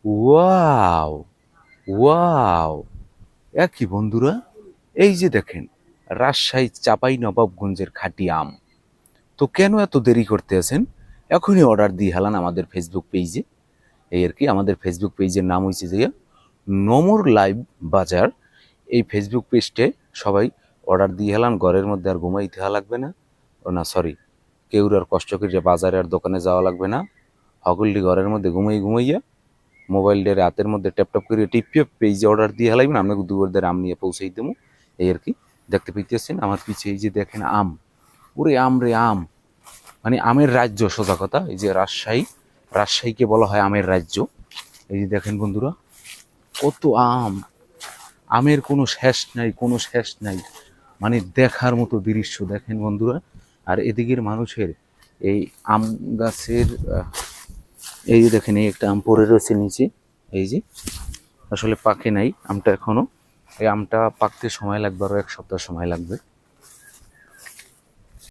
Wow, wow! কি বন্ধুরা, এই যে দেখেন, রাজশাহী চাপাই নবাবগঞ্জের খাঁটি আম। তো কেন এত দেরি করতে আছেন? এখনই অর্ডার দিয়ে হেলান আমাদের ফেসবুক পেজে। এই আর কি, আমাদের ফেসবুক পেজের নাম হয়েছে যে নমর লাইভ বাজার। এই ফেসবুক পেজটে সবাই অর্ডার দিয়ে হেলান, ঘরের মধ্যে আর ঘুমাইতে হওয়া লাগবে না। ও না, সরি, কেউর আর কষ্ট করে বাজারে আর দোকানে যাওয়া লাগবে না। হগলটি ঘরের মধ্যে ঘুমাইয়া মোবাইলটার হাতের মধ্যে ট্যাপটপ করে টিপিয়ে পেজে অর্ডার দিয়ে হেলাইবেন, আপনাকে দুপুরদের আম নিয়ে পৌঁছাই দেবো। এই আর কি, দেখতে পাইতেছেন আমার পিছিয়ে এই যে দেখেন আম, ওরে আম রে আম, মানে আমের রাজ্য সোজা কথা। এই যে রাজশাহীকে বলা হয় আমের রাজ্য। এই যে দেখেন বন্ধুরা, কত আম, আমের কোনো শেষ নাই, কোনো শেষ নাই, মানে দেখার মতো দৃশ্য দেখেন বন্ধুরা। আর এদিকের মানুষের এই আম গাছের এই যে দেখেন, এই একটা আম পড়ে রয়েছে নিচে। এই যে আসলে পাকে নাই আমটা এখনো, এই আমটা পাকতে সময় লাগবে, আরো 1 সপ্তাহ সময় লাগবে।